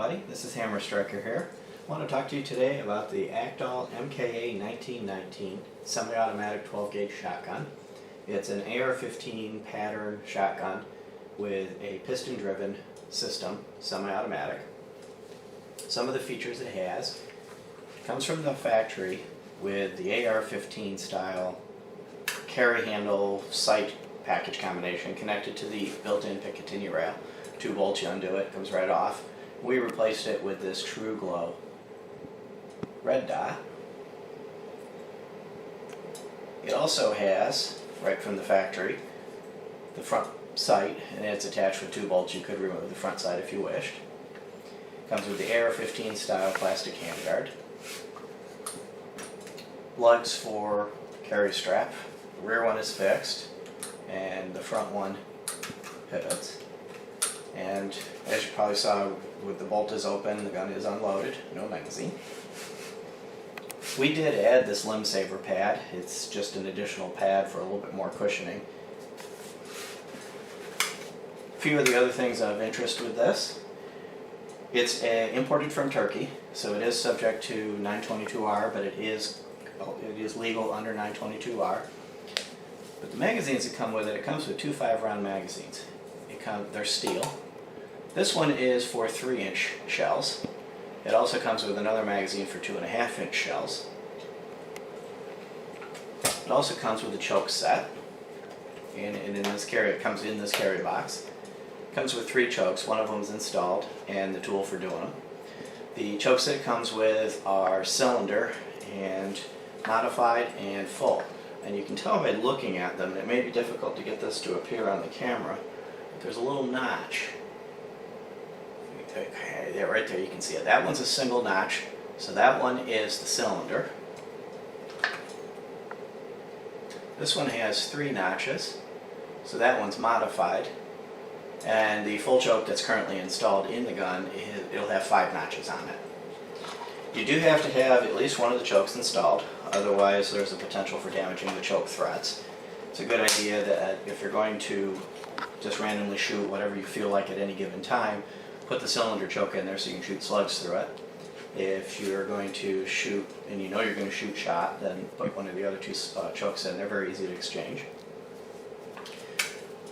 everybody, this is Hammer Striker here. I want to talk to you today about the Akdal MKA 1919 semi-automatic 12-gauge shotgun. It's an AR-15 pattern shotgun with a piston-driven system, semi-automatic. Some of the features it has, it comes from the factory with the AR-15 style carry handle sight package combination connected to the built-in Picatinny rail. 2 bolts, you undo it, comes right off. We replaced it with this True Glow red dot. It also has, right from the factory, the front sight, and it's attached with 2 bolts. You could remove the front sight if you wished. Comes with the AR-15 style plastic handguard. Lugs for carry strap. The rear one is fixed, and the front one pivots. And as you probably saw, with the bolt is open, the gun is unloaded, no magazine. We did add this limb saver pad. It's just an additional pad for a little bit more cushioning. A few of the other things of interest with this. It's imported from Turkey, so it is subject to 922R, but it is legal under 922R. But the magazines that come with it, it comes with 2 5-round magazines. They're steel. This one is for 3-inch shells. It also comes with another magazine for 2.5-inch shells. It also comes with a choke set, and it comes in this carry box. It comes with 3 chokes. One of them is installed, and the tool for doing them. The chokes that it comes with are cylinder and modified and full. And you can tell by looking at them, it may be difficult to get this to appear on the camera, but there's a little notch. Okay, there, right there, you can see it. That one's a single notch, so that one is the cylinder. This one has 3 notches, so that one's modified. And the full choke that's currently installed in the gun, it'll have 5 notches on it. You do have to have at least one of the chokes installed, otherwise there's a potential for damaging the choke threads. It's a good idea that if you're going to just randomly shoot whatever you feel like at any given time, put the cylinder choke in there so you can shoot slugs through it. If you're going to shoot, and you know you're going to shoot shot, then put one of the other 2 chokes in. They're very easy to exchange.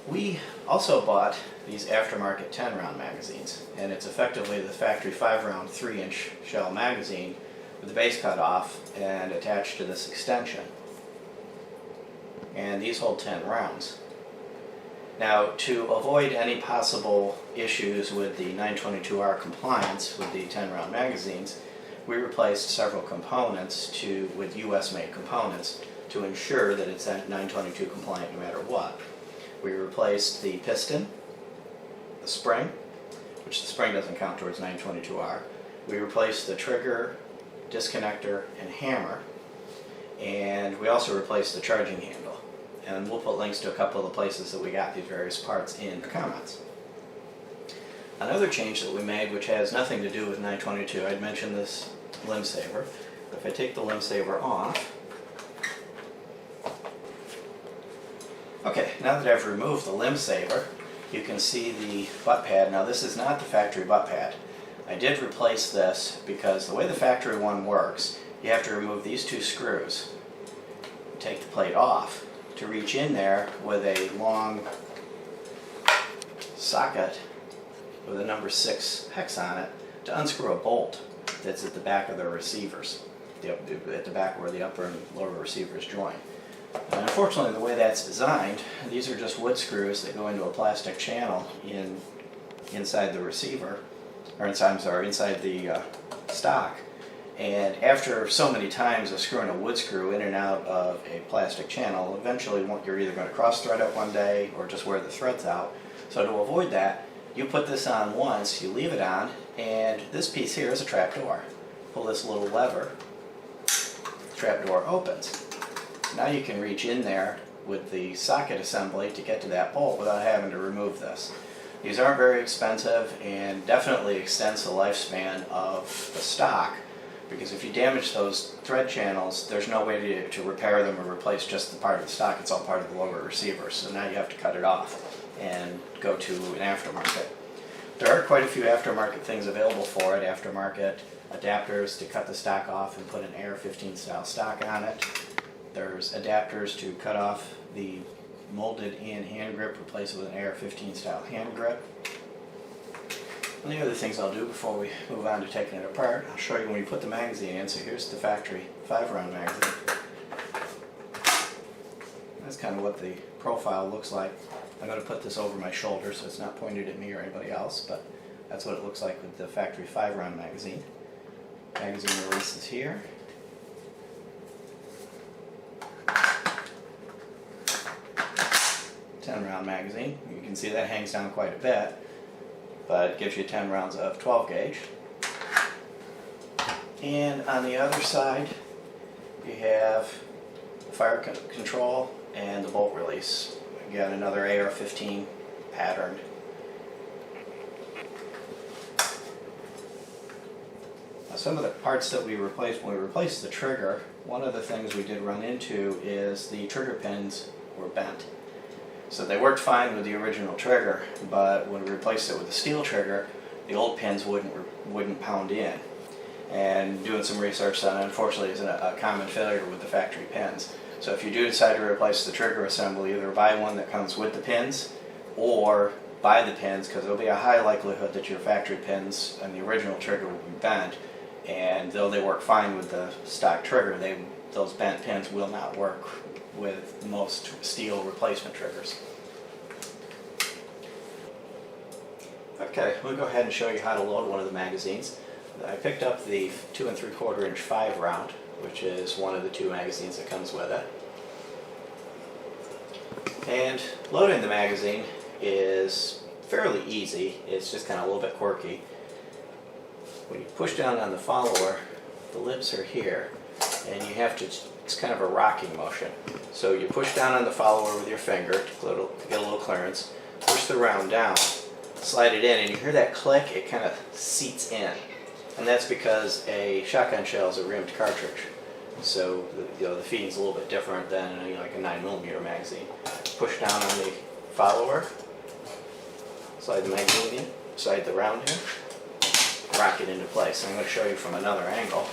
We also bought these aftermarket 10-round magazines, and it's effectively the factory 5-round 3-inch shell magazine with the base cut off and attached to this extension. And these hold 10 rounds. Now, to avoid any possible issues with the 922R compliance with the 10-round magazines, we replaced several components with US-made components to ensure that it's 922 compliant no matter what. We replaced the piston, the spring, which the spring doesn't count towards 922R. We replaced the trigger, disconnector, and hammer, and we also replaced the charging handle. And we'll put links to a couple of the places that we got these various parts in the comments. Another change that we made, which has nothing to do with 922, I'd mentioned this limb saver. If I take the limb saver off, okay, now that I've removed the limb saver, you can see the butt pad. Now this is not the factory butt pad. I did replace this because the way the factory one works, you have to remove these 2 screws, take the plate off, to reach in there with a long socket with a number 6 hex on it to unscrew a bolt that's at the back of the receivers, at the back where the upper and lower receivers join. And unfortunately, the way that's designed, these are just wood screws that go into a plastic channel inside the receiver, or inside the stock. And after so many times of screwing a wood screw in and out of a plastic channel, eventually you're either going to cross-thread it one day or just wear the threads out. So to avoid that, you put this on once, you leave it on, and this piece here is a trap door. Pull this little lever, the trap door opens. Now you can reach in there with the socket assembly to get to that bolt without having to remove this. These aren't very expensive and definitely extends the lifespan of the stock, because if you damage those thread channels, there's no way to repair them or replace just the part of the stock. It's all part of the lower receiver, so now you have to cut it off and go to an aftermarket. There are quite a few aftermarket things available for it. Aftermarket adapters to cut the stock off and put an AR-15 style stock on it. There's adapters to cut off the molded in hand grip, replace it with an AR-15 style hand grip. And the other things I'll do before we move on to taking it apart, I'll show you when you put the magazine in. So here's the factory 5-round magazine. That's kind of what the profile looks like. I'm going to put this over my shoulder so it's not pointed at me or anybody else, but that's what it looks like with the factory 5-round magazine. Magazine releases here. Ten-round magazine. You can see that hangs down quite a bit, but it gives you 10 rounds of 12 gauge. And on the other side, you have the fire control and the bolt release. Again, another AR-15 pattern. Now, some of the parts that we replaced, when we replaced the trigger, one of the things we did run into is the trigger pins were bent. So they worked fine with the original trigger, but when we replaced it with a steel trigger, the old pins wouldn't pound in. And doing some research on it, unfortunately, is a common failure with the factory pins. So if you do decide to replace the trigger assembly, either buy one that comes with the pins or buy the pins, because there'll be a high likelihood that your factory pins and the original trigger will be bent, and though they work fine with the stock trigger, those bent pins will not work with most steel replacement triggers. Okay, we'll go ahead and show you how to load one of the magazines. I picked up the 2 3/4 inch 5-round, which is one of the 2 magazines that comes with it. And loading the magazine is fairly easy. It's just kind of a little bit quirky. When you push down on the follower, the lips are here, and you have to, it's kind of a rocking motion. So you push down on the follower with your finger to get a little clearance, push the round down, slide it in, and you hear that click, it kind of seats in. And that's because a shotgun shell is a rimmed cartridge. So the feeding's a little bit different than like a 9mm magazine. Push down on the follower, slide the magazine in, slide the round in, rock it into place. I'm going to show you from another angle.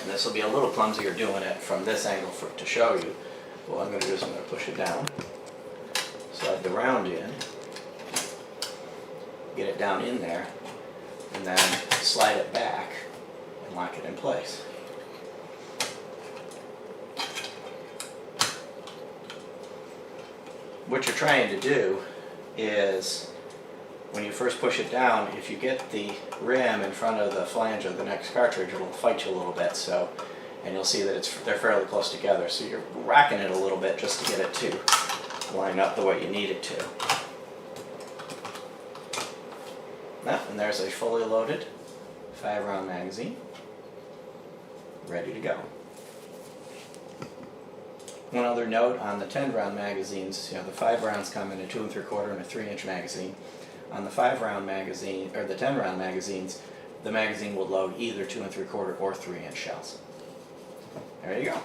And this will be a little clumsier doing it from this angle to show you. What I'm going to do is I'm going to push it down, slide the round in, get it down in there, and then slide it back and lock it in place. What you're trying to do is, when you first push it down, if you get the rim in front of the flange of the next cartridge, it'll fight you a little bit. So, and you'll see that they're fairly close together. So you're rocking it a little bit just to get it to line up the way you need it to. And there's a fully loaded 5-round magazine, ready to go. One other note on the 10-round magazines, the 5 rounds come in a 2 3/4 and a 3-inch magazine. On the 5-round magazine, or the 10-round magazines, the magazine will load either 2 3/4 or 3-inch shells. There you go.